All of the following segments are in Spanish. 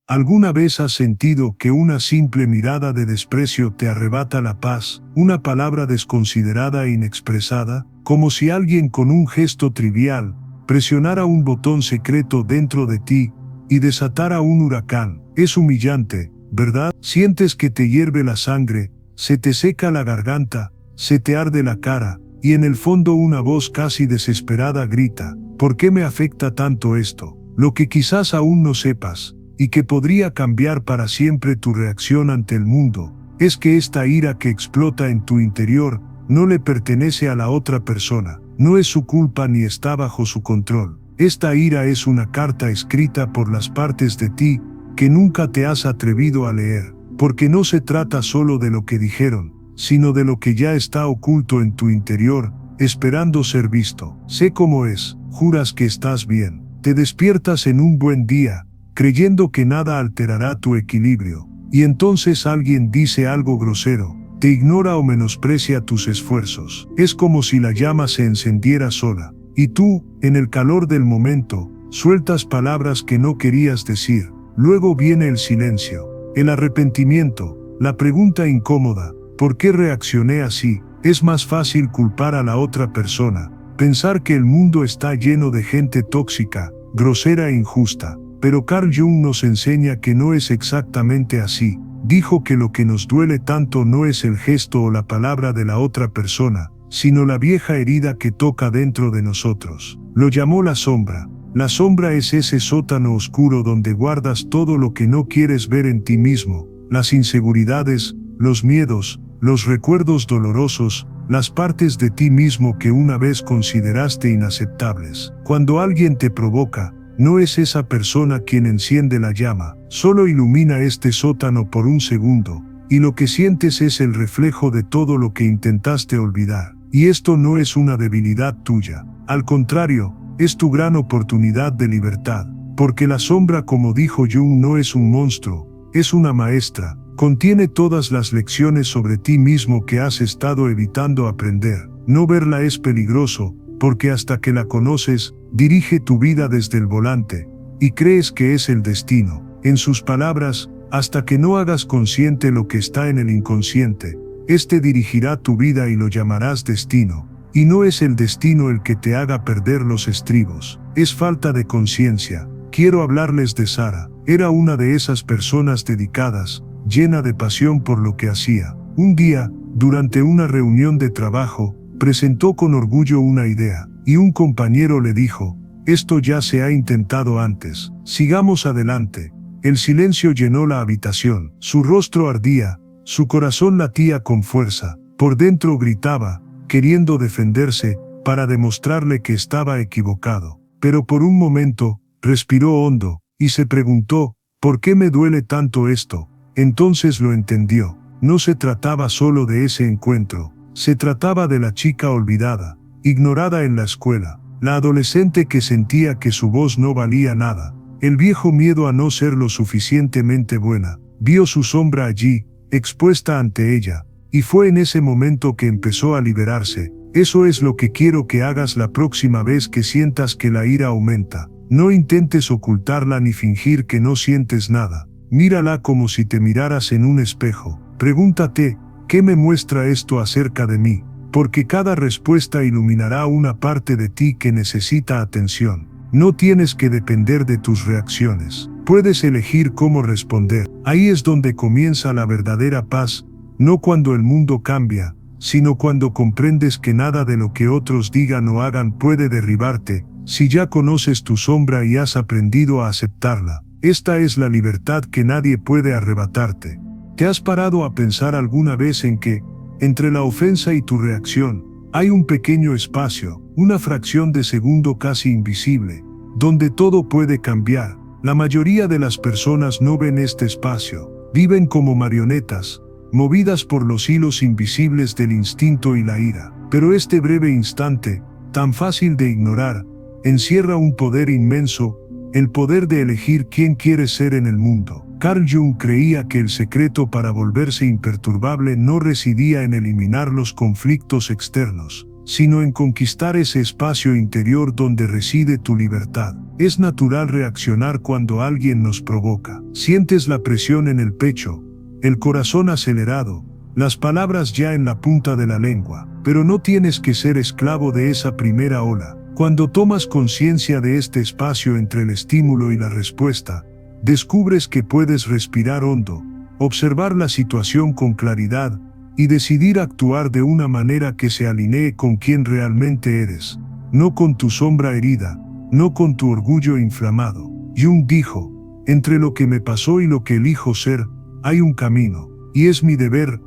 ¿Alguna vez has sentido que una simple mirada de desprecio te arrebata la paz, una palabra desconsiderada e inexpresada, como si alguien con un gesto trivial presionara un botón secreto dentro de ti y desatara un huracán? Es humillante, ¿verdad? Sientes que te hierve la sangre, se te seca la garganta, se te arde la cara, y en el fondo una voz casi desesperada grita: ¿por qué me afecta tanto esto? Lo que quizás aún no sepas, y que podría cambiar para siempre tu reacción ante el mundo, es que esta ira que explota en tu interior no le pertenece a la otra persona, no es su culpa ni está bajo su control. Esta ira es una carta escrita por las partes de ti que nunca te has atrevido a leer, porque no se trata solo de lo que dijeron, sino de lo que ya está oculto en tu interior, esperando ser visto. Sé cómo es, juras que estás bien, te despiertas en un buen día, creyendo que nada alterará tu equilibrio, y entonces alguien dice algo grosero, te ignora o menosprecia tus esfuerzos. Es como si la llama se encendiera sola, y tú, en el calor del momento, sueltas palabras que no querías decir. Luego viene el silencio, el arrepentimiento, la pregunta incómoda: ¿por qué reaccioné así? Es más fácil culpar a la otra persona, pensar que el mundo está lleno de gente tóxica, grosera e injusta. Pero Carl Jung nos enseña que no es exactamente así. Dijo que lo que nos duele tanto no es el gesto o la palabra de la otra persona, sino la vieja herida que toca dentro de nosotros. Lo llamó la sombra. La sombra es ese sótano oscuro donde guardas todo lo que no quieres ver en ti mismo, las inseguridades, los miedos, los recuerdos dolorosos, las partes de ti mismo que una vez consideraste inaceptables. Cuando alguien te provoca, no es esa persona quien enciende la llama, solo ilumina este sótano por un segundo, y lo que sientes es el reflejo de todo lo que intentaste olvidar. Y esto no es una debilidad tuya, al contrario, es tu gran oportunidad de libertad, porque la sombra, como dijo Jung, no es un monstruo, es una maestra, contiene todas las lecciones sobre ti mismo que has estado evitando aprender. No verla es peligroso, porque hasta que la conoces, dirige tu vida desde el volante, y crees que es el destino. En sus palabras, hasta que no hagas consciente lo que está en el inconsciente, este dirigirá tu vida y lo llamarás destino. Y no es el destino el que te haga perder los estribos, es falta de conciencia. Quiero hablarles de Sara. Era una de esas personas dedicadas, llena de pasión por lo que hacía. Un día, durante una reunión de trabajo, presentó con orgullo una idea, y un compañero le dijo: esto ya se ha intentado antes, sigamos adelante. El silencio llenó la habitación, su rostro ardía, su corazón latía con fuerza, por dentro gritaba, queriendo defenderse, para demostrarle que estaba equivocado. Pero por un momento, respiró hondo, y se preguntó: ¿por qué me duele tanto esto? Entonces lo entendió. No se trataba solo de ese encuentro, se trataba de la chica olvidada, ignorada en la escuela, la adolescente que sentía que su voz no valía nada, el viejo miedo a no ser lo suficientemente buena. Vio su sombra allí, expuesta ante ella, y fue en ese momento que empezó a liberarse. Eso es lo que quiero que hagas la próxima vez que sientas que la ira aumenta. No intentes ocultarla ni fingir que no sientes nada. Mírala como si te miraras en un espejo. Pregúntate: ¿qué me muestra esto acerca de mí? Porque cada respuesta iluminará una parte de ti que necesita atención. No tienes que depender de tus reacciones. Puedes elegir cómo responder. Ahí es donde comienza la verdadera paz, no cuando el mundo cambia, sino cuando comprendes que nada de lo que otros digan o hagan puede derribarte, si ya conoces tu sombra y has aprendido a aceptarla. Esta es la libertad que nadie puede arrebatarte. ¿Te has parado a pensar alguna vez en que, entre la ofensa y tu reacción, hay un pequeño espacio, una fracción de segundo casi invisible, donde todo puede cambiar? La mayoría de las personas no ven este espacio, viven como marionetas, movidas por los hilos invisibles del instinto y la ira. Pero este breve instante, tan fácil de ignorar, encierra un poder inmenso, el poder de elegir quién quieres ser en el mundo. Carl Jung creía que el secreto para volverse imperturbable no residía en eliminar los conflictos externos, sino en conquistar ese espacio interior donde reside tu libertad. Es natural reaccionar cuando alguien nos provoca. Sientes la presión en el pecho, el corazón acelerado, las palabras ya en la punta de la lengua, pero no tienes que ser esclavo de esa primera ola. Cuando tomas conciencia de este espacio entre el estímulo y la respuesta, descubres que puedes respirar hondo, observar la situación con claridad y decidir actuar de una manera que se alinee con quien realmente eres, no con tu sombra herida, no con tu orgullo inflamado. Jung dijo, entre lo que me pasó y lo que elijo ser, hay un camino, y es mi deber,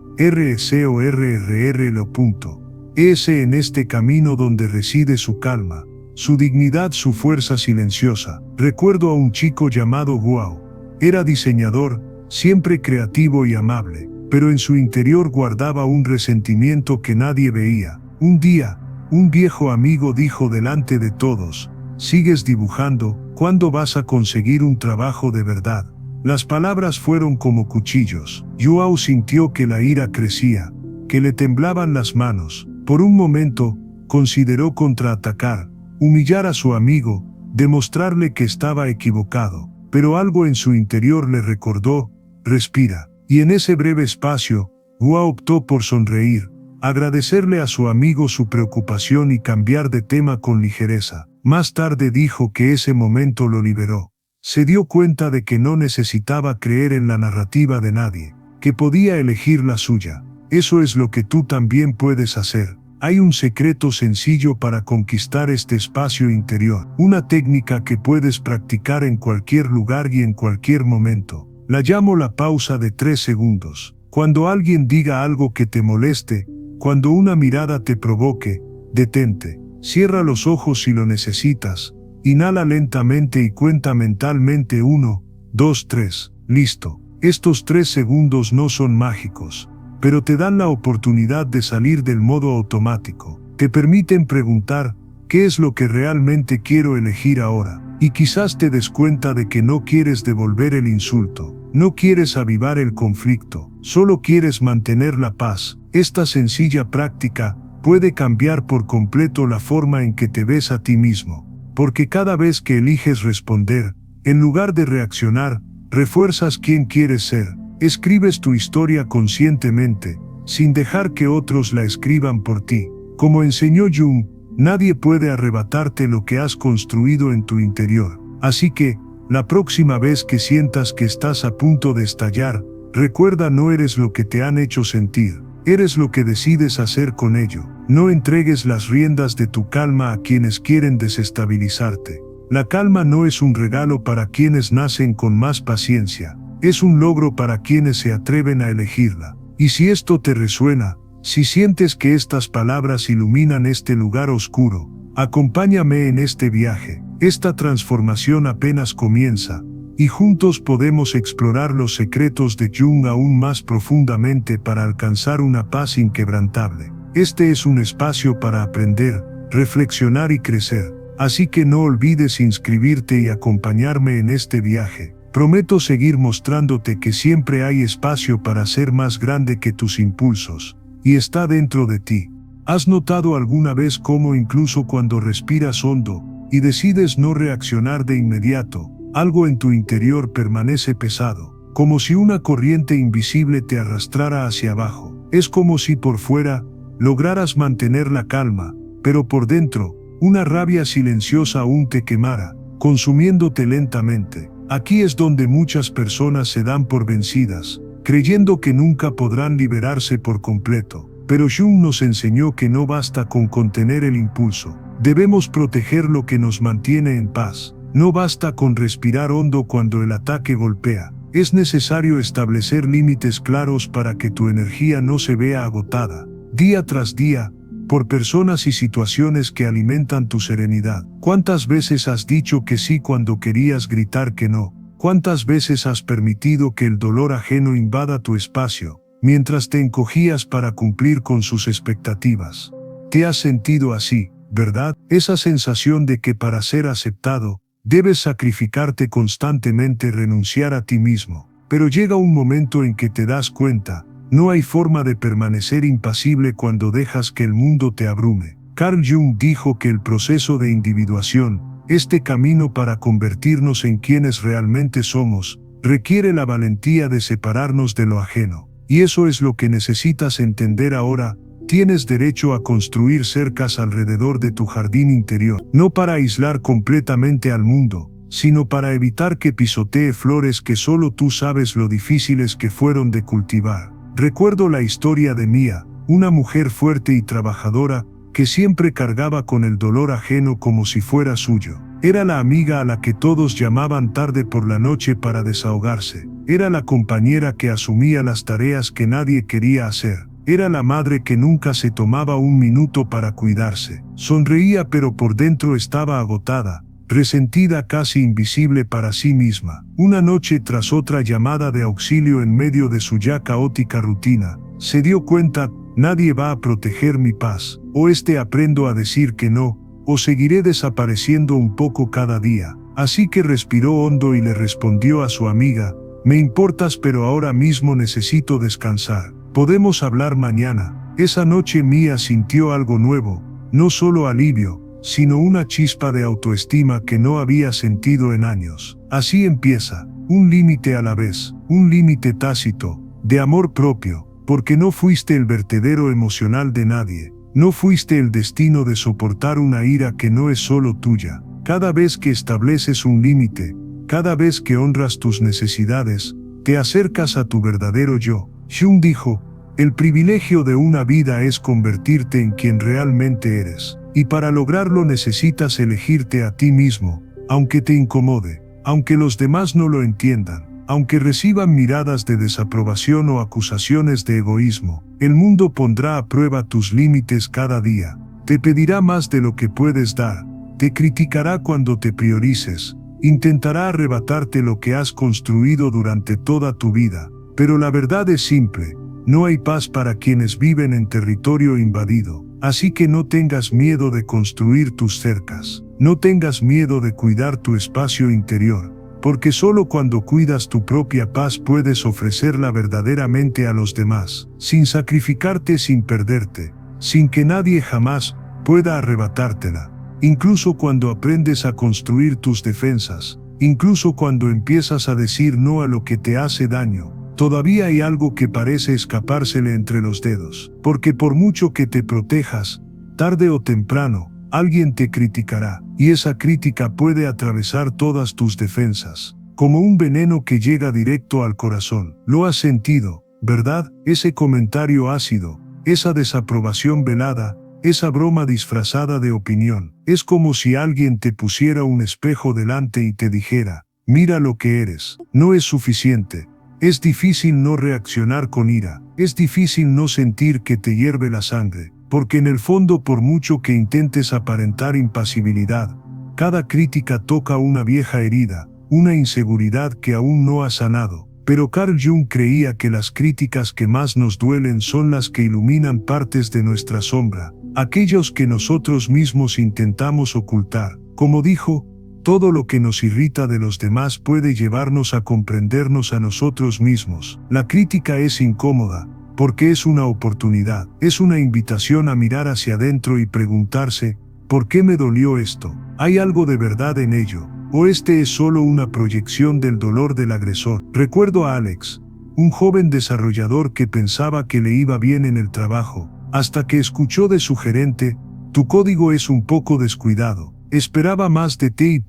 Es en este camino donde reside su calma, su dignidad, su fuerza silenciosa. Recuerdo a un chico llamado Guao. Era diseñador, siempre creativo y amable, pero en su interior guardaba un resentimiento que nadie veía. Un día, un viejo amigo dijo delante de todos, «¿Sigues dibujando? ¿Cuándo vas a conseguir un trabajo de verdad?». Las palabras fueron como cuchillos. Guao sintió que la ira crecía, que le temblaban las manos. Por un momento, consideró contraatacar, humillar a su amigo, demostrarle que estaba equivocado. Pero algo en su interior le recordó, respira. Y en ese breve espacio, Guao optó por sonreír, agradecerle a su amigo su preocupación y cambiar de tema con ligereza. Más tarde dijo que ese momento lo liberó. Se dio cuenta de que no necesitaba creer en la narrativa de nadie, que podía elegir la suya. Eso es lo que tú también puedes hacer. Hay un secreto sencillo para conquistar este espacio interior, una técnica que puedes practicar en cualquier lugar y en cualquier momento. La llamo la pausa de 3 segundos. Cuando alguien diga algo que te moleste, cuando una mirada te provoque, detente. Cierra los ojos si lo necesitas. Inhala lentamente y cuenta mentalmente 1, 2, 3. Listo. Estos 3 segundos no son mágicos, pero te dan la oportunidad de salir del modo automático. Te permiten preguntar, ¿qué es lo que realmente quiero elegir ahora? Y quizás te des cuenta de que no quieres devolver el insulto, no quieres avivar el conflicto, solo quieres mantener la paz. Esta sencilla práctica puede cambiar por completo la forma en que te ves a ti mismo, porque cada vez que eliges responder, en lugar de reaccionar, refuerzas quién quieres ser. Escribes tu historia conscientemente, sin dejar que otros la escriban por ti. Como enseñó Jung, nadie puede arrebatarte lo que has construido en tu interior. Así que, la próxima vez que sientas que estás a punto de estallar, recuerda, no eres lo que te han hecho sentir, eres lo que decides hacer con ello. No entregues las riendas de tu calma a quienes quieren desestabilizarte. La calma no es un regalo para quienes nacen con más paciencia. Es un logro para quienes se atreven a elegirla. Y si esto te resuena, si sientes que estas palabras iluminan este lugar oscuro, acompáñame en este viaje. Esta transformación apenas comienza, y juntos podemos explorar los secretos de Jung aún más profundamente para alcanzar una paz inquebrantable. Este es un espacio para aprender, reflexionar y crecer. Así que no olvides inscribirte y acompañarme en este viaje. Prometo seguir mostrándote que siempre hay espacio para ser más grande que tus impulsos, y está dentro de ti. ¿Has notado alguna vez cómo incluso cuando respiras hondo, y decides no reaccionar de inmediato, algo en tu interior permanece pesado, como si una corriente invisible te arrastrara hacia abajo? Es como si por fuera, lograras mantener la calma, pero por dentro, una rabia silenciosa aún te quemara, consumiéndote lentamente. Aquí es donde muchas personas se dan por vencidas, creyendo que nunca podrán liberarse por completo. Pero Jung nos enseñó que no basta con contener el impulso, debemos proteger lo que nos mantiene en paz. No basta con respirar hondo cuando el ataque golpea. Es necesario establecer límites claros para que tu energía no se vea agotada, día tras día, por personas y situaciones que alimentan tu serenidad. ¿Cuántas veces has dicho que sí cuando querías gritar que no? ¿Cuántas veces has permitido que el dolor ajeno invada tu espacio, mientras te encogías para cumplir con sus expectativas? Te has sentido así, ¿verdad? Esa sensación de que para ser aceptado, debes sacrificarte constantemente, renunciar a ti mismo. Pero llega un momento en que te das cuenta, no hay forma de permanecer impasible cuando dejas que el mundo te abrume. Carl Jung dijo que el proceso de individuación, este camino para convertirnos en quienes realmente somos, requiere la valentía de separarnos de lo ajeno. Y eso es lo que necesitas entender ahora. Tienes derecho a construir cercas alrededor de tu jardín interior, no para aislar completamente al mundo, sino para evitar que pisotee flores que solo tú sabes lo difíciles que fueron de cultivar. Recuerdo la historia de Mia, una mujer fuerte y trabajadora, que siempre cargaba con el dolor ajeno como si fuera suyo. Era la amiga a la que todos llamaban tarde por la noche para desahogarse. Era la compañera que asumía las tareas que nadie quería hacer. Era la madre que nunca se tomaba un minuto para cuidarse. Sonreía pero por dentro estaba agotada, resentida, casi invisible para sí misma. Una noche tras otra llamada de auxilio en medio de su ya caótica rutina, se dio cuenta: nadie va a proteger mi paz. O aprendo a decir que no, o seguiré desapareciendo un poco cada día. Así que respiró hondo y le respondió a su amiga: me importas, pero ahora mismo necesito descansar. Podemos hablar mañana. Esa noche Mia sintió algo nuevo, no solo alivio, sino una chispa de autoestima que no había sentido en años. Así empieza, un límite a la vez, un límite tácito, de amor propio, porque no fuiste el vertedero emocional de nadie, no fuiste el destino de soportar una ira que no es solo tuya. Cada vez que estableces un límite, cada vez que honras tus necesidades, te acercas a tu verdadero yo. Jung dijo: el privilegio de una vida es convertirte en quien realmente eres. Y para lograrlo necesitas elegirte a ti mismo, aunque te incomode, aunque los demás no lo entiendan, aunque reciban miradas de desaprobación o acusaciones de egoísmo. El mundo pondrá a prueba tus límites cada día. Te pedirá más de lo que puedes dar. Te criticará cuando te priorices. Intentará arrebatarte lo que has construido durante toda tu vida. Pero la verdad es simple: no hay paz para quienes viven en territorio invadido. Así que no tengas miedo de construir tus cercas. No tengas miedo de cuidar tu espacio interior, porque solo cuando cuidas tu propia paz puedes ofrecerla verdaderamente a los demás, sin sacrificarte, sin perderte, sin que nadie jamás pueda arrebatártela. Incluso cuando aprendes a construir tus defensas, incluso cuando empiezas a decir no a lo que te hace daño, todavía hay algo que parece escapársele entre los dedos, porque por mucho que te protejas, tarde o temprano, alguien te criticará, y esa crítica puede atravesar todas tus defensas, como un veneno que llega directo al corazón. Lo has sentido, ¿verdad? Ese comentario ácido, esa desaprobación velada, esa broma disfrazada de opinión. Es como si alguien te pusiera un espejo delante y te dijera: mira lo que eres. No es suficiente. Es difícil no reaccionar con ira, es difícil no sentir que te hierve la sangre, porque en el fondo, por mucho que intentes aparentar impasibilidad, cada crítica toca una vieja herida, una inseguridad que aún no ha sanado. Pero Carl Jung creía que las críticas que más nos duelen son las que iluminan partes de nuestra sombra, aquellos que nosotros mismos intentamos ocultar. Como dijo, todo lo que nos irrita de los demás puede llevarnos a comprendernos a nosotros mismos. La crítica es incómoda, porque es una oportunidad, es una invitación a mirar hacia adentro y preguntarse: ¿por qué me dolió esto? ¿Hay algo de verdad en ello? ¿O es solo una proyección del dolor del agresor? Recuerdo a Alex, un joven desarrollador que pensaba que le iba bien en el trabajo, hasta que escuchó de su gerente: tu código es un poco descuidado. Esperaba más de ti.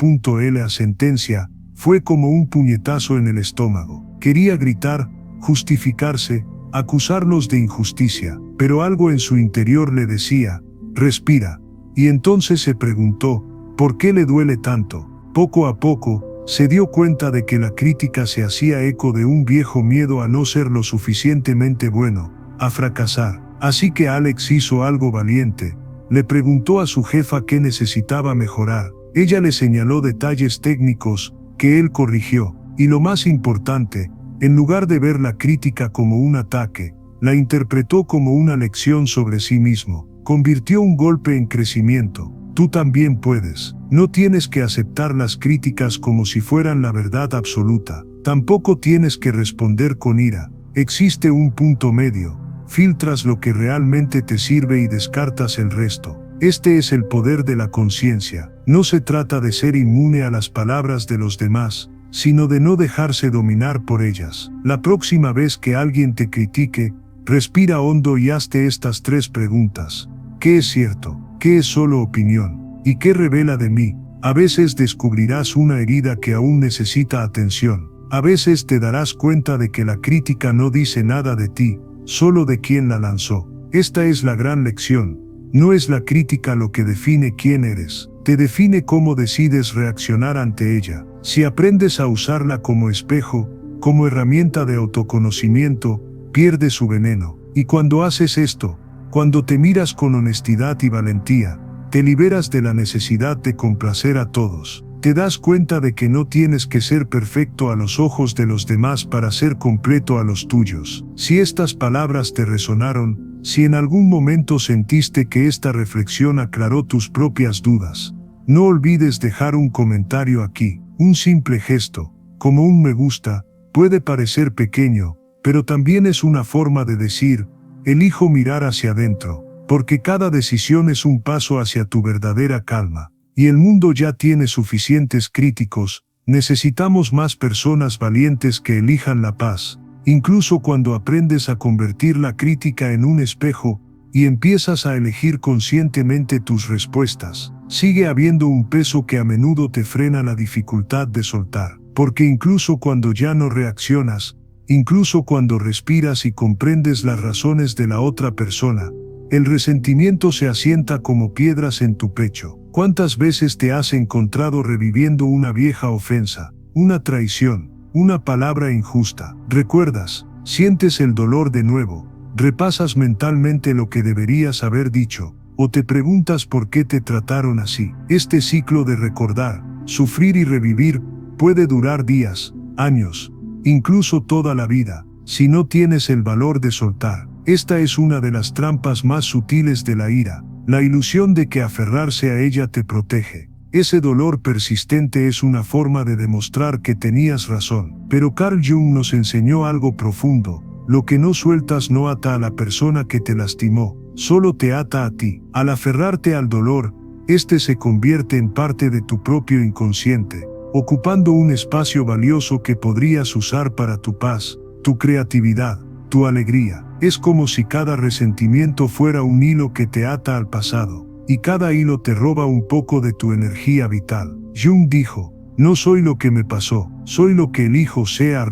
La sentencia fue como un puñetazo en el estómago. Quería gritar, justificarse, acusarlos de injusticia, pero algo en su interior le decía: respira. Y entonces se preguntó, ¿por qué le duele tanto? Poco a poco, se dio cuenta de que la crítica se hacía eco de un viejo miedo a no ser lo suficientemente bueno, a fracasar. Así que Alex hizo algo valiente. Le preguntó a su jefa qué necesitaba mejorar. Ella le señaló detalles técnicos, que él corrigió. Y lo más importante, en lugar de ver la crítica como un ataque, la interpretó como una lección sobre sí mismo. Convirtió un golpe en crecimiento. Tú también puedes. No tienes que aceptar las críticas como si fueran la verdad absoluta. Tampoco tienes que responder con ira. Existe un punto medio. Filtras lo que realmente te sirve y descartas el resto. Este es el poder de la conciencia. No se trata de ser inmune a las palabras de los demás, sino de no dejarse dominar por ellas. La próxima vez que alguien te critique, respira hondo y hazte estas 3 preguntas. ¿Qué es cierto? ¿Qué es solo opinión? ¿Y qué revela de mí? A veces descubrirás una herida que aún necesita atención. A veces te darás cuenta de que la crítica no dice nada de ti, solo de quien la lanzó. Esta es la gran lección. No es la crítica lo que define quién eres. Te define cómo decides reaccionar ante ella. Si aprendes a usarla como espejo, como herramienta de autoconocimiento, pierde su veneno. Y cuando haces esto, cuando te miras con honestidad y valentía, te liberas de la necesidad de complacer a todos. Te das cuenta de que no tienes que ser perfecto a los ojos de los demás para ser completo a los tuyos. Si estas palabras te resonaron, si en algún momento sentiste que esta reflexión aclaró tus propias dudas, no olvides dejar un comentario aquí. Un simple gesto, como un me gusta, puede parecer pequeño, pero también es una forma de decir, elijo mirar hacia adentro, porque cada decisión es un paso hacia tu verdadera calma. Y el mundo ya tiene suficientes críticos, necesitamos más personas valientes que elijan la paz. Incluso cuando aprendes a convertir la crítica en un espejo, y empiezas a elegir conscientemente tus respuestas, sigue habiendo un peso que a menudo te frena la dificultad de soltar. Porque incluso cuando ya no reaccionas, incluso cuando respiras y comprendes las razones de la otra persona, el resentimiento se asienta como piedras en tu pecho. ¿Cuántas veces te has encontrado reviviendo una vieja ofensa, una traición, una palabra injusta? Recuerdas, sientes el dolor de nuevo, repasas mentalmente lo que deberías haber dicho, o te preguntas por qué te trataron así. Este ciclo de recordar, sufrir y revivir puede durar días, años, incluso toda la vida, si no tienes el valor de soltar. Esta es una de las trampas más sutiles de la ira, la ilusión de que aferrarse a ella te protege. Ese dolor persistente es una forma de demostrar que tenías razón. Pero Carl Jung nos enseñó algo profundo: lo que no sueltas no ata a la persona que te lastimó, solo te ata a ti. Al aferrarte al dolor, este se convierte en parte de tu propio inconsciente, ocupando un espacio valioso que podrías usar para tu paz, tu creatividad, tu alegría. Es como si cada resentimiento fuera un hilo que te ata al pasado, y cada hilo te roba un poco de tu energía vital. Jung dijo, no soy lo que me pasó, soy lo que elijo ser.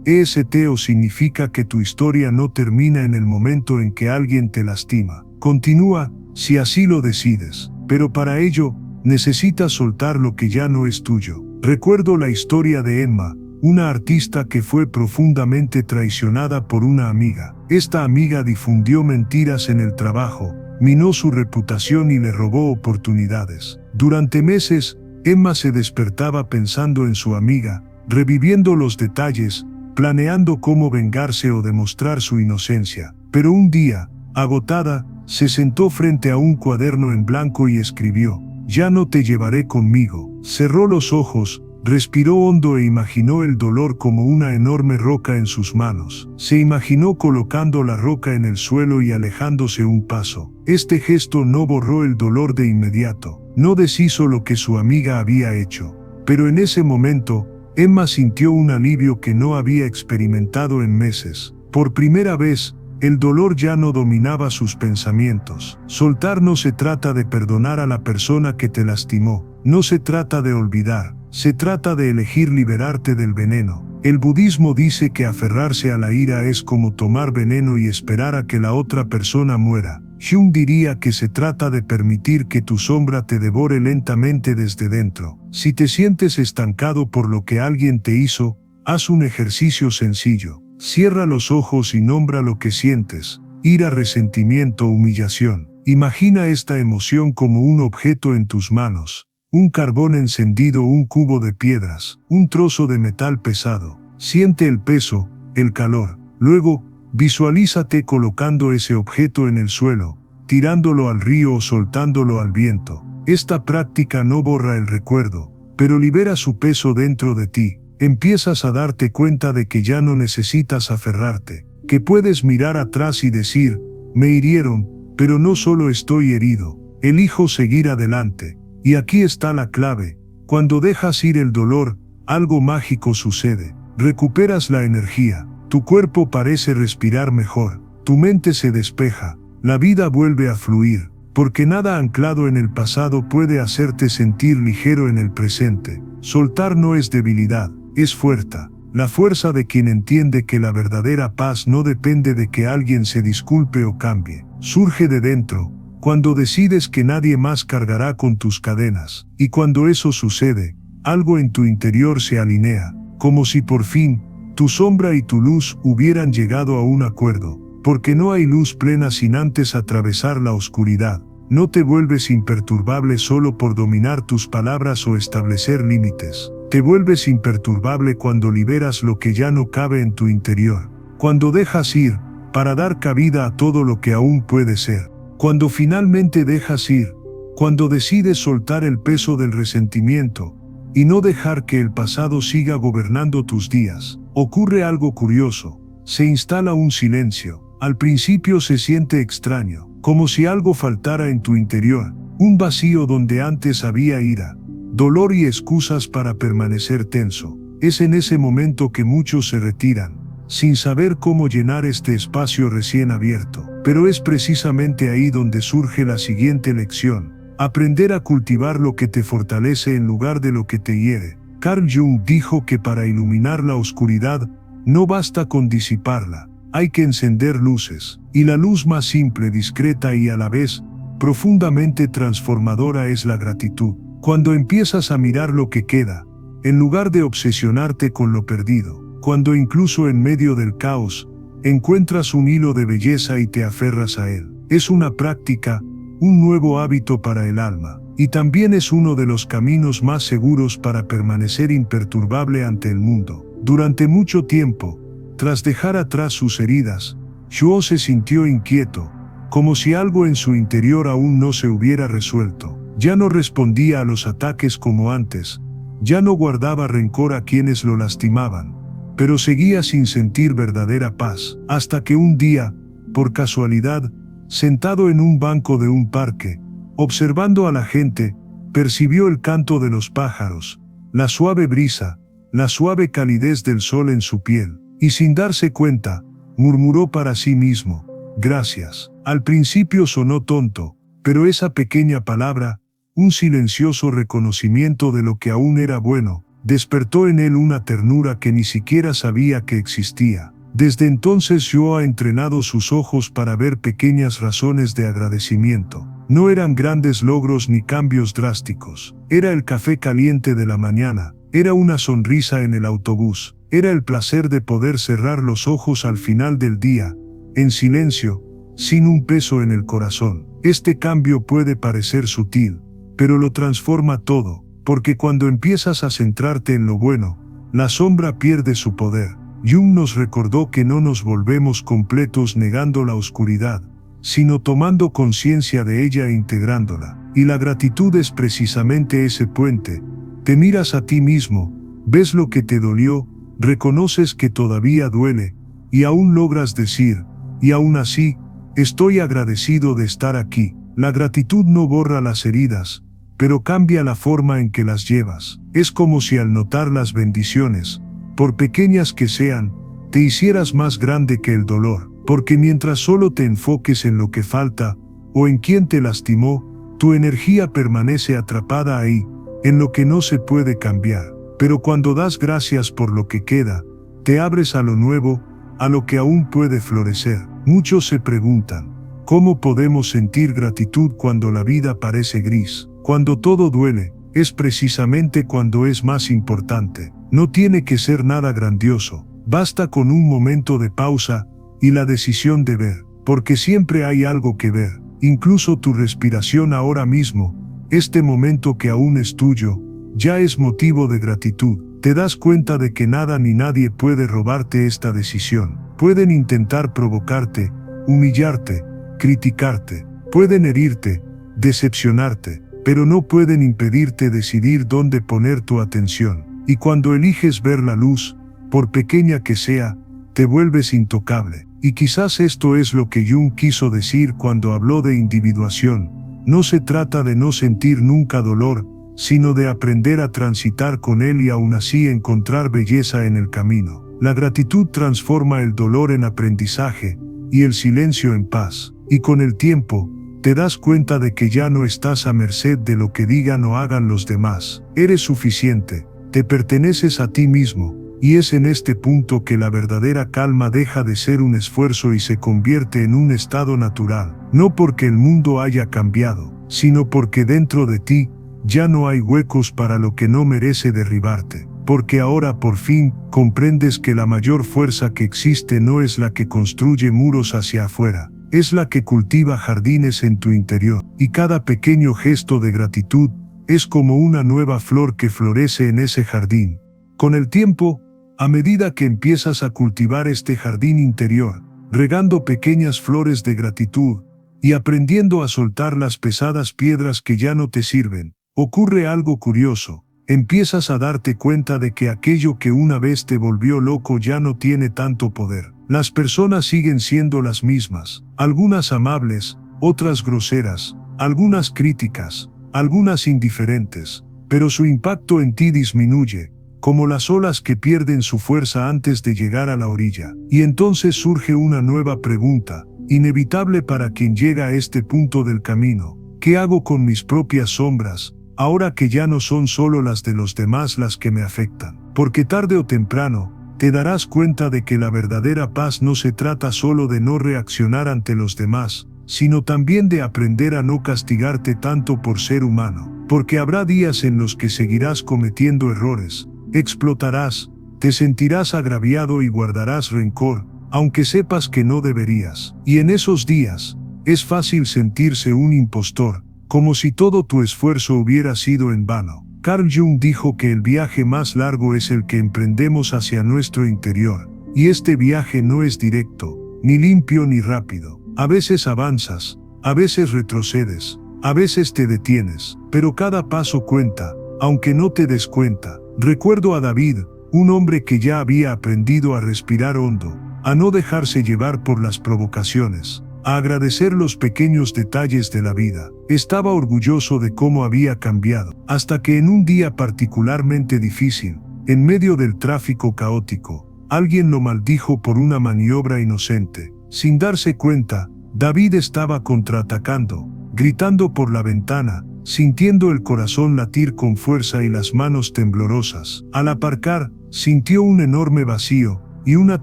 ESTO significa que tu historia no termina en el momento en que alguien te lastima. Continúa, si así lo decides, pero para ello, necesitas soltar lo que ya no es tuyo. Recuerdo la historia de Emma, una artista que fue profundamente traicionada por una amiga. Esta amiga difundió mentiras en el trabajo, minó su reputación y le robó oportunidades. Durante meses, Emma se despertaba pensando en su amiga, reviviendo los detalles, planeando cómo vengarse o demostrar su inocencia. Pero un día, agotada, se sentó frente a un cuaderno en blanco y escribió, «Ya no te llevaré conmigo». Cerró los ojos, respiró hondo e imaginó el dolor como una enorme roca en sus manos. Se imaginó colocando la roca en el suelo y alejándose un paso. Este gesto no borró el dolor de inmediato, no deshizo lo que su amiga había hecho. Pero en ese momento, Emma sintió un alivio que no había experimentado en meses. Por primera vez, el dolor ya no dominaba sus pensamientos. Soltar no se trata de perdonar a la persona que te lastimó, no se trata de olvidar. Se trata de elegir liberarte del veneno. El budismo dice que aferrarse a la ira es como tomar veneno y esperar a que la otra persona muera. Jung diría que se trata de permitir que tu sombra te devore lentamente desde dentro. Si te sientes estancado por lo que alguien te hizo, haz un ejercicio sencillo. Cierra los ojos y nombra lo que sientes: ira, resentimiento, humillación. Imagina esta emoción como un objeto en tus manos. Un carbón encendido, un cubo de piedras, un trozo de metal pesado. Siente el peso, el calor. Luego, visualízate colocando ese objeto en el suelo, tirándolo al río o soltándolo al viento. Esta práctica no borra el recuerdo, pero libera su peso dentro de ti. Empiezas a darte cuenta de que ya no necesitas aferrarte, que puedes mirar atrás y decir, me hirieron, pero no solo estoy herido, elijo seguir adelante. Y aquí está la clave. Cuando dejas ir el dolor, algo mágico sucede. Recuperas la energía, tu cuerpo parece respirar mejor, tu mente se despeja, la vida vuelve a fluir, porque nada anclado en el pasado puede hacerte sentir ligero en el presente. Soltar no es debilidad, es fuerza. La fuerza de quien entiende que la verdadera paz no depende de que alguien se disculpe o cambie. Surge de dentro, cuando decides que nadie más cargará con tus cadenas. Y cuando eso sucede, algo en tu interior se alinea, como si por fin, tu sombra y tu luz hubieran llegado a un acuerdo. Porque no hay luz plena sin antes atravesar la oscuridad. No te vuelves imperturbable solo por dominar tus palabras o establecer límites. Te vuelves imperturbable cuando liberas lo que ya no cabe en tu interior. Cuando dejas ir, para dar cabida a todo lo que aún puede ser. Cuando finalmente dejas ir, cuando decides soltar el peso del resentimiento, y no dejar que el pasado siga gobernando tus días, ocurre algo curioso. Se instala un silencio. Al principio se siente extraño, como si algo faltara en tu interior, un vacío donde antes había ira, dolor y excusas para permanecer tenso. Es en ese momento que muchos se retiran, sin saber cómo llenar este espacio recién abierto. Pero es precisamente ahí donde surge la siguiente lección: aprender a cultivar lo que te fortalece en lugar de lo que te hiere. Carl Jung dijo que para iluminar la oscuridad, no basta con disiparla. Hay que encender luces, y la luz más simple, discreta y a la vez profundamente transformadora es la gratitud. Cuando empiezas a mirar lo que queda, en lugar de obsesionarte con lo perdido, cuando incluso en medio del caos, encuentras un hilo de belleza y te aferras a él. Es una práctica, un nuevo hábito para el alma, y también es uno de los caminos más seguros para permanecer imperturbable ante el mundo. Durante mucho tiempo, tras dejar atrás sus heridas, Shuo se sintió inquieto, como si algo en su interior aún no se hubiera resuelto. Ya no respondía a los ataques como antes, ya no guardaba rencor a quienes lo lastimaban, pero seguía sin sentir verdadera paz, hasta que un día, por casualidad, sentado en un banco de un parque, observando a la gente, percibió el canto de los pájaros, la suave brisa, la suave calidez del sol en su piel. Y sin darse cuenta, murmuró para sí mismo: gracias. Al principio sonó tonto, pero esa pequeña palabra, un silencioso reconocimiento de lo que aún era bueno, despertó en él una ternura que ni siquiera sabía que existía. Desde entonces Shuo ha entrenado sus ojos para ver pequeñas razones de agradecimiento. No eran grandes logros ni cambios drásticos. Era el café caliente de la mañana, era una sonrisa en el autobús. Era el placer de poder cerrar los ojos al final del día, en silencio, sin un peso en el corazón. Este cambio puede parecer sutil, pero lo transforma todo, porque cuando empiezas a centrarte en lo bueno, la sombra pierde su poder. Jung nos recordó que no nos volvemos completos negando la oscuridad, sino tomando conciencia de ella e integrándola. Y la gratitud es precisamente ese puente. Te miras a ti mismo, ves lo que te dolió, reconoces que todavía duele, y aún logras decir, y aún así, estoy agradecido de estar aquí. La gratitud no borra las heridas, pero cambia la forma en que las llevas. Es como si al notar las bendiciones, por pequeñas que sean, te hicieras más grande que el dolor, porque mientras solo te enfoques en lo que falta, o en quien te lastimó, tu energía permanece atrapada ahí, en lo que no se puede cambiar. Pero cuando das gracias por lo que queda, te abres a lo nuevo, a lo que aún puede florecer. Muchos se preguntan, ¿cómo podemos sentir gratitud cuando la vida parece gris? Cuando todo duele, es precisamente cuando es más importante. No tiene que ser nada grandioso, basta con un momento de pausa y la decisión de ver, porque siempre hay algo que ver, incluso tu respiración ahora mismo, este momento que aún es tuyo, ya es motivo de gratitud. Te das cuenta de que nada ni nadie puede robarte esta decisión. Pueden intentar provocarte, humillarte, criticarte, pueden herirte, decepcionarte, pero no pueden impedirte decidir dónde poner tu atención. Y cuando eliges ver la luz, por pequeña que sea, te vuelves intocable. Y quizás esto es lo que Jung quiso decir cuando habló de individuación. no se trata de no sentir nunca dolor, sino de aprender a transitar con él y aún así encontrar belleza en el camino. La gratitud transforma el dolor en aprendizaje y el silencio en paz. Y con el tiempo, te das cuenta de que ya no estás a merced de lo que digan o hagan los demás. Eres suficiente, te perteneces a ti mismo, y es en este punto que la verdadera calma deja de ser un esfuerzo y se convierte en un estado natural. No porque el mundo haya cambiado, sino porque dentro de ti, ya no hay huecos para lo que no merece derribarte, porque ahora por fin comprendes que la mayor fuerza que existe no es la que construye muros hacia afuera, es la que cultiva jardines en tu interior, y cada pequeño gesto de gratitud es como una nueva flor que florece en ese jardín. Con el tiempo, a medida que empiezas a cultivar este jardín interior, regando pequeñas flores de gratitud y aprendiendo a soltar las pesadas piedras que ya no te sirven, ocurre algo curioso. Empiezas a darte cuenta de que aquello que una vez te volvió loco ya no tiene tanto poder. Las personas siguen siendo las mismas, algunas amables, otras groseras, algunas críticas, algunas indiferentes, pero su impacto en ti disminuye, como las olas que pierden su fuerza antes de llegar a la orilla. Y entonces surge una nueva pregunta, inevitable para quien llega a este punto del camino. ¿Qué hago con mis propias sombras, ahora que ya no son solo las de los demás las que me afectan? Porque tarde o temprano, te darás cuenta de que la verdadera paz no se trata solo de no reaccionar ante los demás, sino también de aprender a no castigarte tanto por ser humano. Porque habrá días en los que seguirás cometiendo errores, explotarás, te sentirás agraviado y guardarás rencor, aunque sepas que no deberías. Y en esos días, es fácil sentirse un impostor, como si todo tu esfuerzo hubiera sido en vano. Carl Jung dijo que el viaje más largo es el que emprendemos hacia nuestro interior, y este viaje no es directo, ni limpio ni rápido. A veces avanzas, a veces retrocedes, a veces te detienes, pero cada paso cuenta, aunque no te des cuenta. Recuerdo a David, un hombre que ya había aprendido a respirar hondo, a no dejarse llevar por las provocaciones, a agradecer los pequeños detalles de la vida. Estaba orgulloso de cómo había cambiado, hasta que en un día particularmente difícil, en medio del tráfico caótico, alguien lo maldijo por una maniobra inocente. Sin darse cuenta, David estaba contraatacando, gritando por la ventana, sintiendo el corazón latir con fuerza y las manos temblorosas. Al aparcar, sintió un enorme vacío y una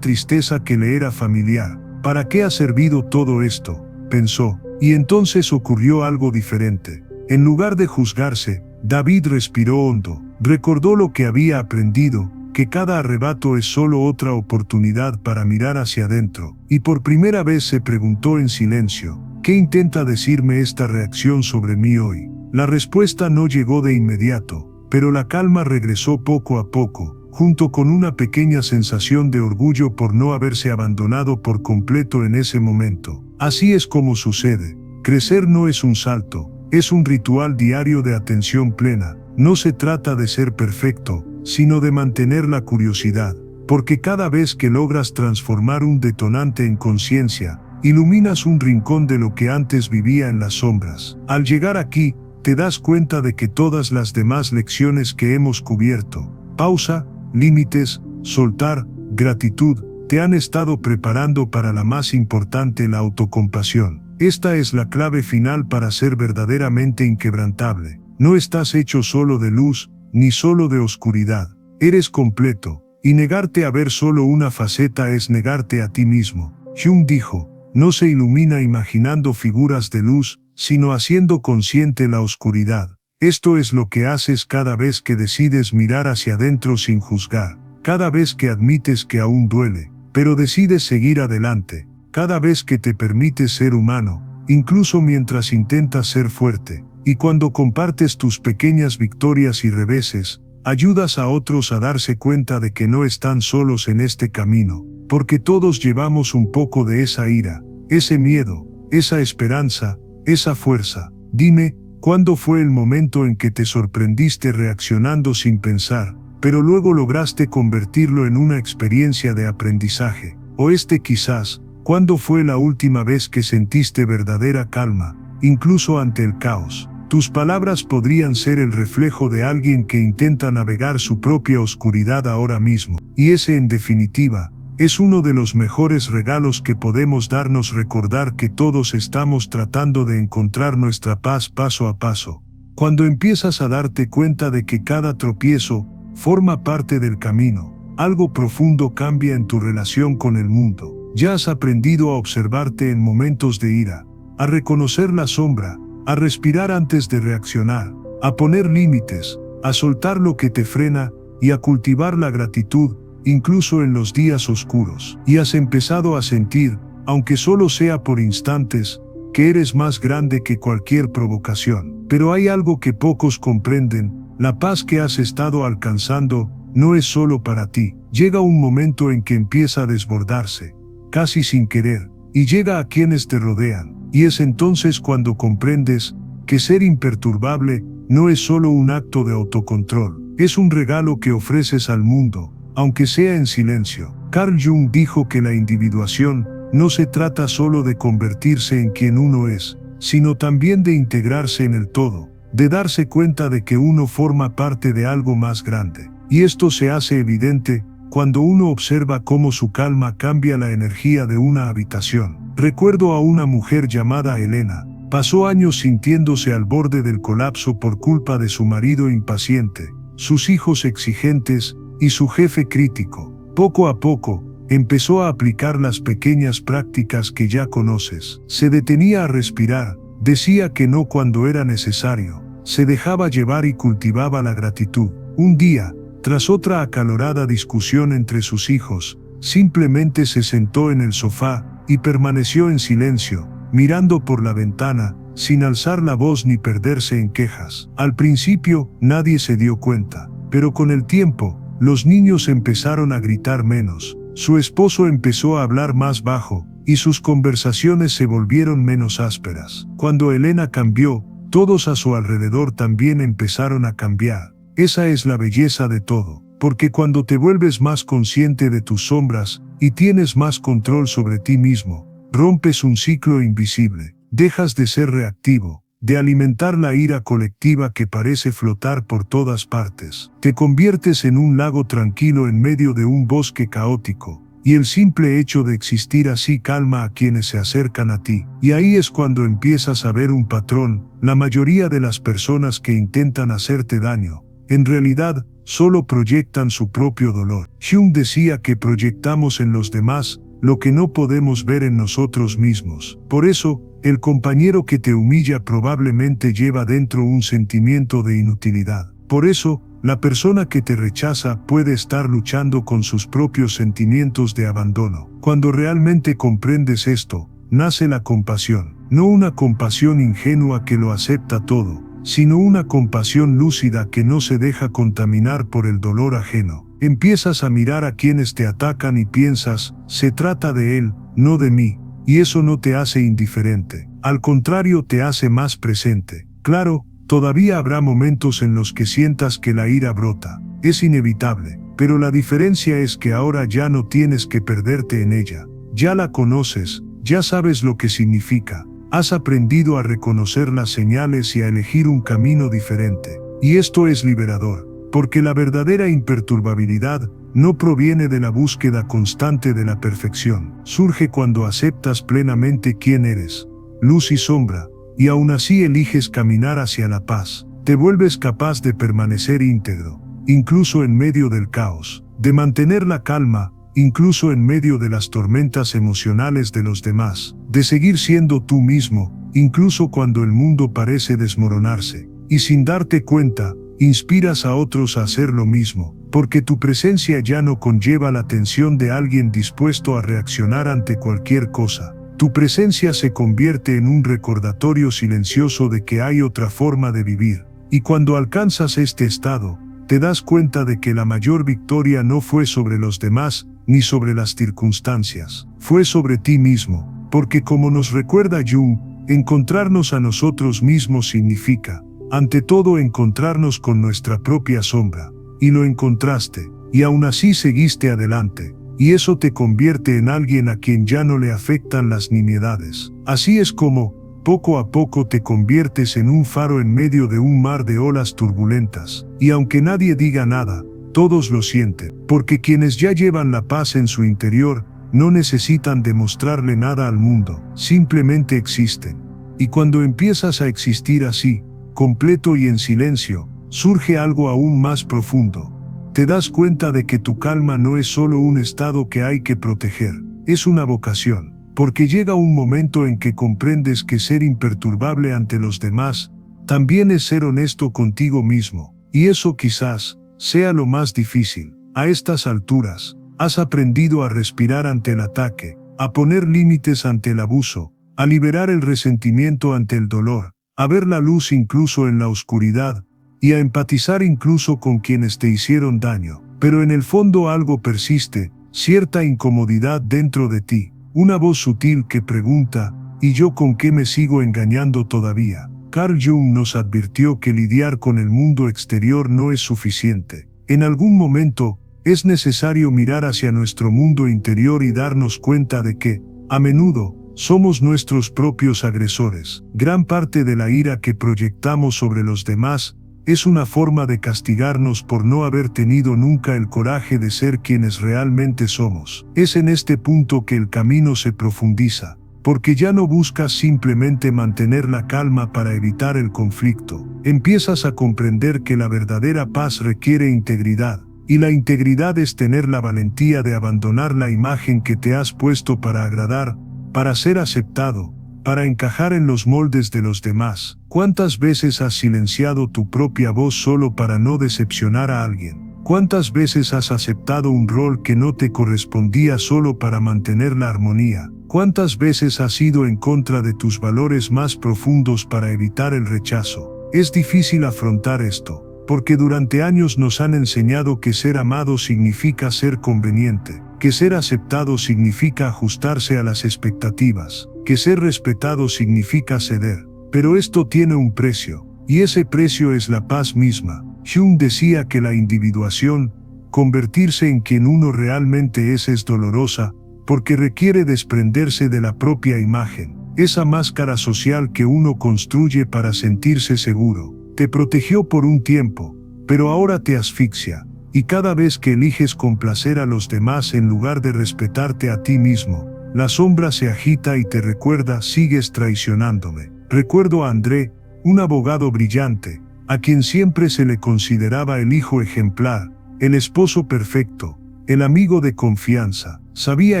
tristeza que le era familiar. ¿Para qué ha servido todo esto?, pensó, y entonces ocurrió algo diferente. En lugar de juzgarse, David respiró hondo, recordó lo que había aprendido, que cada arrebato es solo otra oportunidad para mirar hacia adentro, y por primera vez se preguntó en silencio, ¿qué intenta decirme esta reacción sobre mí hoy? La respuesta no llegó de inmediato, pero la calma regresó poco a poco, junto con una pequeña sensación de orgullo por no haberse abandonado por completo en ese momento. Así es como sucede. Crecer no es un salto, es un ritual diario de atención plena. No se trata de ser perfecto, sino de mantener la curiosidad, porque cada vez que logras transformar un detonante en conciencia, iluminas un rincón de lo que antes vivía en las sombras. Al llegar aquí, te das cuenta de que todas las demás lecciones que hemos cubierto, pausa, límites, soltar, gratitud, te han estado preparando para la más importante, la autocompasión. Esta es la clave final para ser verdaderamente inquebrantable. No estás hecho solo de luz, ni solo de oscuridad. Eres completo, y negarte a ver solo una faceta es negarte a ti mismo. Jung dijo, no se ilumina imaginando figuras de luz, sino haciendo consciente la oscuridad. Esto es lo que haces cada vez que decides mirar hacia adentro sin juzgar, cada vez que admites que aún duele, pero decides seguir adelante, cada vez que te permites ser humano, incluso mientras intentas ser fuerte, y cuando compartes tus pequeñas victorias y reveses, ayudas a otros a darse cuenta de que no están solos en este camino, porque todos llevamos un poco de esa ira, ese miedo, esa esperanza, esa fuerza. Dime, ¿cuándo fue el momento en que te sorprendiste reaccionando sin pensar, pero luego lograste convertirlo en una experiencia de aprendizaje? O quizás, ¿cuándo fue la última vez que sentiste verdadera calma, incluso ante el caos. Tus palabras podrían ser el reflejo de alguien que intenta navegar su propia oscuridad ahora mismo. Y ese, en definitiva, es uno de los mejores regalos que podemos darnos: recordar que todos estamos tratando de encontrar nuestra paz paso a paso. Cuando empiezas a darte cuenta de que cada tropiezo forma parte del camino, algo profundo cambia en tu relación con el mundo. Ya has aprendido a observarte en momentos de ira, a reconocer la sombra, a respirar antes de reaccionar, a poner límites, a soltar lo que te frena y a cultivar la gratitud, incluso en los días oscuros. Y has empezado a sentir, aunque solo sea por instantes, que eres más grande que cualquier provocación. Pero hay algo que pocos comprenden: la paz que has estado alcanzando no es solo para ti. Llega un momento en que empieza a desbordarse, casi sin querer, y llega a quienes te rodean. Y es entonces cuando comprendes que ser imperturbable no es solo un acto de autocontrol, es un regalo que ofreces al mundo, aunque sea en silencio. Carl Jung dijo que la individuación no se trata solo de convertirse en quien uno es, sino también de integrarse en el todo, de darse cuenta de que uno forma parte de algo más grande. Y esto se hace evidente cuando uno observa cómo su calma cambia la energía de una habitación. Recuerdo a una mujer llamada Elena. Pasó años sintiéndose al borde del colapso por culpa de su marido impaciente, sus hijos exigentes y su jefe crítico. Poco a poco, empezó a aplicar las pequeñas prácticas que ya conoces. Se detenía a respirar, decía que no cuando era necesario, se dejaba llevar y cultivaba la gratitud. Un día, tras otra acalorada discusión entre sus hijos, simplemente se sentó en el sofá y permaneció en silencio, mirando por la ventana, sin alzar la voz ni perderse en quejas. Al principio, nadie se dio cuenta, pero con el tiempo, los niños empezaron a gritar menos, su esposo empezó a hablar más bajo, y sus conversaciones se volvieron menos ásperas. Cuando Elena cambió, todos a su alrededor también empezaron a cambiar. Esa es la belleza de todo, porque cuando te vuelves más consciente de tus sombras y tienes más control sobre ti mismo, rompes un ciclo invisible. Dejas de ser reactivo, de alimentar la ira colectiva que parece flotar por todas partes. Te conviertes en un lago tranquilo en medio de un bosque caótico, y el simple hecho de existir así calma a quienes se acercan a ti. Y ahí es cuando empiezas a ver un patrón: la mayoría de las personas que intentan hacerte daño, en realidad, solo proyectan su propio dolor. Jung decía que proyectamos en los demás lo que no podemos ver en nosotros mismos. Por eso, el compañero que te humilla probablemente lleva dentro un sentimiento de inutilidad. Por eso, la persona que te rechaza puede estar luchando con sus propios sentimientos de abandono. Cuando realmente comprendes esto, nace la compasión. No una compasión ingenua que lo acepta todo, sino una compasión lúcida que no se deja contaminar por el dolor ajeno. Empiezas a mirar a quienes te atacan y piensas: se trata de él, no de mí. Y eso no te hace indiferente. Al contrario, te hace más presente. Claro, todavía habrá momentos en los que sientas que la ira brota. Es inevitable. Pero la diferencia es que ahora ya no tienes que perderte en ella. Ya la conoces, ya sabes lo que significa. Has aprendido a reconocer las señales y a elegir un camino diferente. Y esto es liberador, porque la verdadera imperturbabilidad no proviene de la búsqueda constante de la perfección. Surge cuando aceptas plenamente quién eres, luz y sombra, y aún así eliges caminar hacia la paz. Te vuelves capaz de permanecer íntegro, incluso en medio del caos, de mantener la calma, incluso en medio de las tormentas emocionales de los demás, de seguir siendo tú mismo, incluso cuando el mundo parece desmoronarse. Y sin darte cuenta, inspiras a otros a hacer lo mismo, porque tu presencia ya no conlleva la tensión de alguien dispuesto a reaccionar ante cualquier cosa. Tu presencia se convierte en un recordatorio silencioso de que hay otra forma de vivir. Y cuando alcanzas este estado, te das cuenta de que la mayor victoria no fue sobre los demás, ni sobre las circunstancias. Fue sobre ti mismo, porque como nos recuerda Jung, encontrarnos a nosotros mismos significa, ante todo, encontrarnos con nuestra propia sombra. Y lo encontraste, y aún así seguiste adelante. Y eso te convierte en alguien a quien ya no le afectan las nimiedades. Así es como, Poco a poco te conviertes en un faro en medio de un mar de olas turbulentas, y aunque nadie diga nada, todos lo sienten, porque quienes ya llevan la paz en su interior, no necesitan demostrarle nada al mundo, simplemente existen. Y cuando empiezas a existir así, completo y en silencio, surge algo aún más profundo. Te das cuenta de que tu calma no es solo un estado que hay que proteger, es una vocación, porque llega un momento en que comprendes que ser imperturbable ante los demás, también es ser honesto contigo mismo, y eso quizás sea lo más difícil. A estas alturas, has aprendido a respirar ante el ataque, a poner límites ante el abuso, a liberar el resentimiento ante el dolor, a ver la luz incluso en la oscuridad, y a empatizar incluso con quienes te hicieron daño. Pero en el fondo algo persiste, cierta incomodidad dentro de ti, una voz sutil que pregunta, ¿y yo con qué me sigo engañando todavía? Carl Jung nos advirtió que lidiar con el mundo exterior no es suficiente. En algún momento, es necesario mirar hacia nuestro mundo interior y darnos cuenta de que, a menudo, somos nuestros propios agresores. Gran parte de la ira que proyectamos sobre los demás es una forma de castigarnos por no haber tenido nunca el coraje de ser quienes realmente somos. Es en este punto que el camino se profundiza, porque ya no buscas simplemente mantener la calma para evitar el conflicto. Empiezas a comprender que la verdadera paz requiere integridad, y la integridad es tener la valentía de abandonar la imagen que te has puesto para agradar, para ser aceptado, para encajar en los moldes de los demás. ¿Cuántas veces has silenciado tu propia voz solo para no decepcionar a alguien? ¿Cuántas veces has aceptado un rol que no te correspondía solo para mantener la armonía? ¿Cuántas veces has ido en contra de tus valores más profundos para evitar el rechazo? Es difícil afrontar esto, porque durante años nos han enseñado que ser amado significa ser conveniente, que ser aceptado significa ajustarse a las expectativas, que ser respetado significa ceder. Pero esto tiene un precio, y ese precio es la paz misma. Jung decía que la individuación, convertirse en quien uno realmente es dolorosa, porque requiere desprenderse de la propia imagen, esa máscara social que uno construye para sentirse seguro. Te protegió por un tiempo, pero ahora te asfixia, y cada vez que eliges complacer a los demás en lugar de respetarte a ti mismo, la sombra se agita y te recuerda: sigues traicionándome. Recuerdo a André, un abogado brillante, a quien siempre se le consideraba el hijo ejemplar, el esposo perfecto, el amigo de confianza. Sabía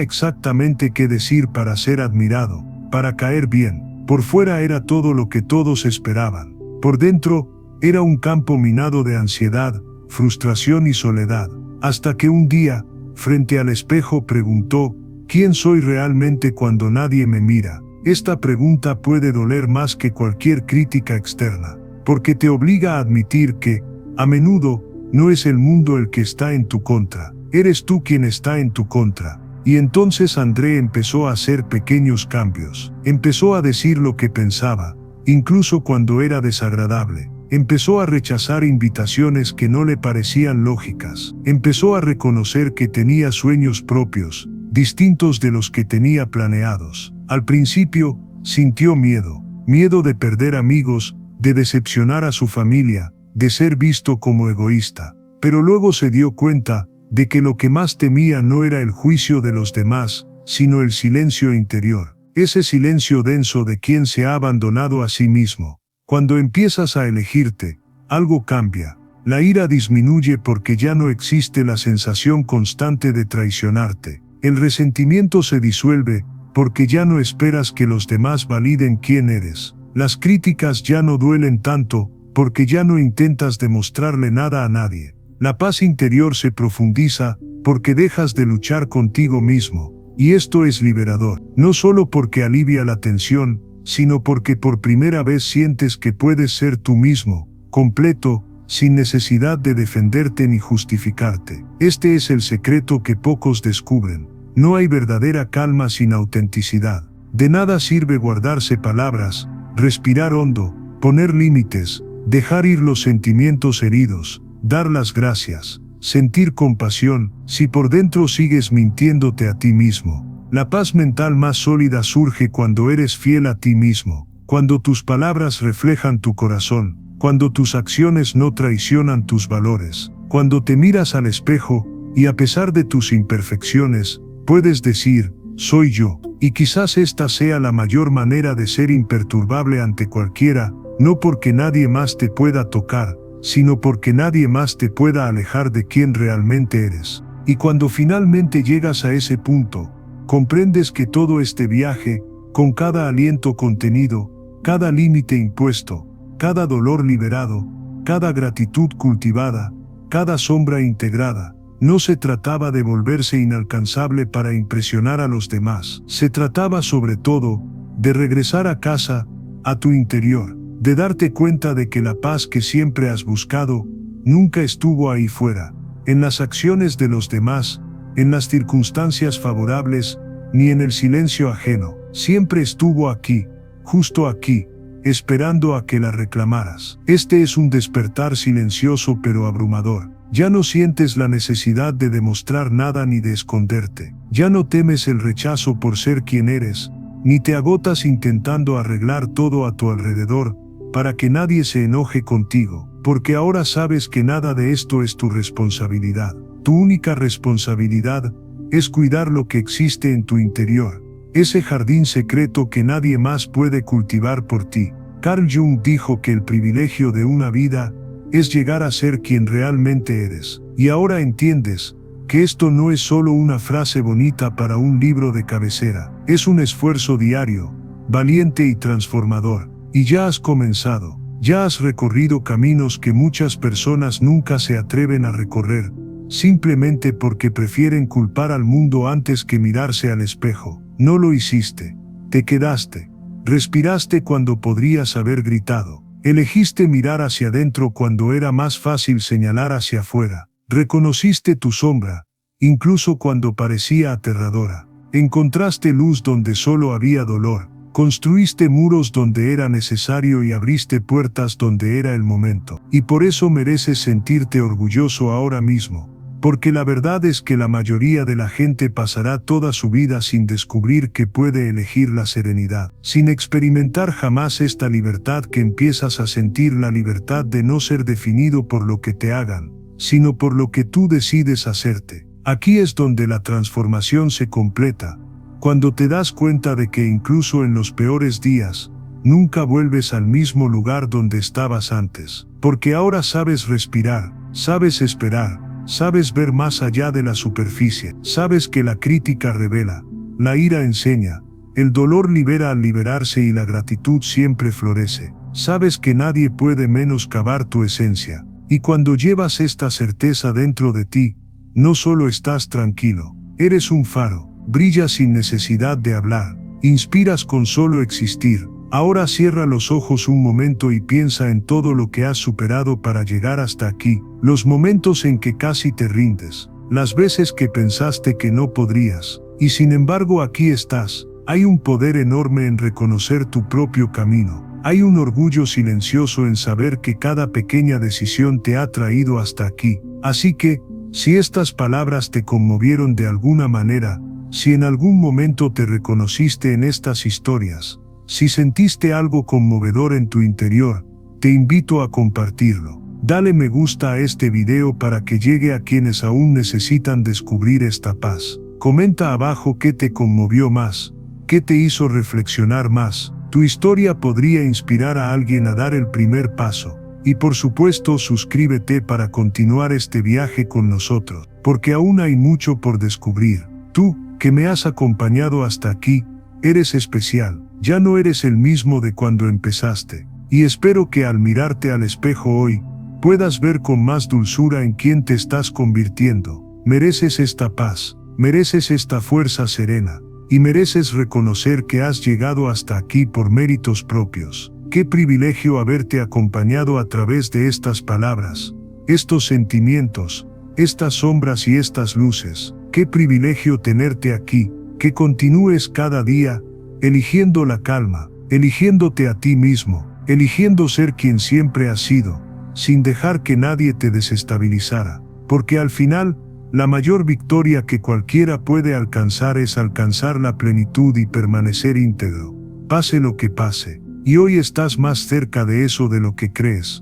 exactamente qué decir para ser admirado, para caer bien. Por fuera era todo lo que todos esperaban. Por dentro, era un campo minado de ansiedad, frustración y soledad. Hasta que un día, frente al espejo, preguntó: ¿quién soy realmente cuando nadie me mira? Esta pregunta puede doler más que cualquier crítica externa, porque te obliga a admitir que, a menudo, no es el mundo el que está en tu contra, eres tú quien está en tu contra. Y entonces André empezó a hacer pequeños cambios. Empezó a decir lo que pensaba, incluso cuando era desagradable. Empezó a rechazar invitaciones que no le parecían lógicas. Empezó a reconocer que tenía sueños propios, distintos de los que tenía planeados. Al principio, sintió miedo. Miedo de perder amigos, de decepcionar a su familia, de ser visto como egoísta. Pero luego se dio cuenta de que lo que más temía no era el juicio de los demás, sino el silencio interior. Ese silencio denso de quien se ha abandonado a sí mismo. Cuando empiezas a elegirte, algo cambia. La ira disminuye porque ya no existe la sensación constante de traicionarte. El resentimiento se disuelve porque ya no esperas que los demás validen quién eres. Las críticas ya no duelen tanto porque ya no intentas demostrarle nada a nadie. La paz interior se profundiza porque dejas de luchar contigo mismo. Y esto es liberador, no solo porque alivia la tensión, sino porque por primera vez sientes que puedes ser tú mismo, completo, sin necesidad de defenderte ni justificarte. Este es el secreto que pocos descubren. No hay verdadera calma sin autenticidad. De nada sirve guardarse palabras, respirar hondo, poner límites, dejar ir los sentimientos heridos, dar las gracias, sentir compasión, si por dentro sigues mintiéndote a ti mismo. La paz mental más sólida surge cuando eres fiel a ti mismo, cuando tus palabras reflejan tu corazón, cuando tus acciones no traicionan tus valores, cuando te miras al espejo y a pesar de tus imperfecciones, puedes decir, soy yo, y quizás esta sea la mayor manera de ser imperturbable ante cualquiera, no porque nadie más te pueda tocar, sino porque nadie más te pueda alejar de quien realmente eres. Y cuando finalmente llegas a ese punto, comprendes que todo este viaje, con cada aliento contenido, cada límite impuesto, cada dolor liberado, cada gratitud cultivada, cada sombra integrada, no se trataba de volverse inalcanzable para impresionar a los demás. Se trataba sobre todo de regresar a casa, a tu interior, de darte cuenta de que la paz que siempre has buscado nunca estuvo ahí fuera, en las acciones de los demás, en las circunstancias favorables, ni en el silencio ajeno. Siempre estuvo aquí, justo aquí, esperando a que la reclamaras. Este es un despertar silencioso pero abrumador. Ya no sientes la necesidad de demostrar nada ni de esconderte. Ya no temes el rechazo por ser quien eres, ni te agotas intentando arreglar todo a tu alrededor, para que nadie se enoje contigo, porque ahora sabes que nada de esto es tu responsabilidad. Tu única responsabilidad es cuidar lo que existe en tu interior, ese jardín secreto que nadie más puede cultivar por ti. Carl Jung dijo que el privilegio de una vida es llegar a ser quien realmente eres. Y ahora entiendes que esto no es solo una frase bonita para un libro de cabecera, es un esfuerzo diario, valiente y transformador. Y ya has comenzado, ya has recorrido caminos que muchas personas nunca se atreven a recorrer, simplemente porque prefieren culpar al mundo antes que mirarse al espejo. No lo hiciste, te quedaste, respiraste cuando podrías haber gritado. Elegiste mirar hacia adentro cuando era más fácil señalar hacia afuera. Reconociste tu sombra, incluso cuando parecía aterradora. Encontraste luz donde solo había dolor. Construiste muros donde era necesario y abriste puertas donde era el momento. Y por eso mereces sentirte orgulloso ahora mismo. Porque la verdad es que la mayoría de la gente pasará toda su vida sin descubrir que puede elegir la serenidad, sin experimentar jamás esta libertad que empiezas a sentir, la libertad de no ser definido por lo que te hagan, sino por lo que tú decides hacerte. Aquí es donde la transformación se completa, cuando te das cuenta de que incluso en los peores días, nunca vuelves al mismo lugar donde estabas antes, porque ahora sabes respirar, sabes esperar, sabes ver más allá de la superficie, sabes que la crítica revela, la ira enseña, el dolor libera al liberarse y la gratitud siempre florece. Sabes que nadie puede menoscabar tu esencia, y cuando llevas esta certeza dentro de ti, no solo estás tranquilo, eres un faro, brillas sin necesidad de hablar, inspiras con solo existir. Ahora cierra los ojos un momento y piensa en todo lo que has superado para llegar hasta aquí, los momentos en que casi te rindes, las veces que pensaste que no podrías, y sin embargo aquí estás. Hay un poder enorme en reconocer tu propio camino, hay un orgullo silencioso en saber que cada pequeña decisión te ha traído hasta aquí. Así que, si estas palabras te conmovieron de alguna manera, si en algún momento te reconociste en estas historias, si sentiste algo conmovedor en tu interior, te invito a compartirlo. Dale me gusta a este video para que llegue a quienes aún necesitan descubrir esta paz. Comenta abajo qué te conmovió más, qué te hizo reflexionar más. Tu historia podría inspirar a alguien a dar el primer paso. Y por supuesto suscríbete para continuar este viaje con nosotros, porque aún hay mucho por descubrir. Tú, que me has acompañado hasta aquí, eres especial. Ya no eres el mismo de cuando empezaste, y espero que al mirarte al espejo hoy, puedas ver con más dulzura en quién te estás convirtiendo. Mereces esta paz, mereces esta fuerza serena, y mereces reconocer que has llegado hasta aquí por méritos propios. Qué privilegio haberte acompañado a través de estas palabras, estos sentimientos, estas sombras y estas luces. Qué privilegio tenerte aquí, que continúes cada día, eligiendo la calma, eligiéndote a ti mismo, eligiendo ser quien siempre has sido, sin dejar que nadie te desestabilizara, porque al final, la mayor victoria que cualquiera puede alcanzar es alcanzar la plenitud y permanecer íntegro, pase lo que pase. y hoy estás más cerca de eso de lo que crees.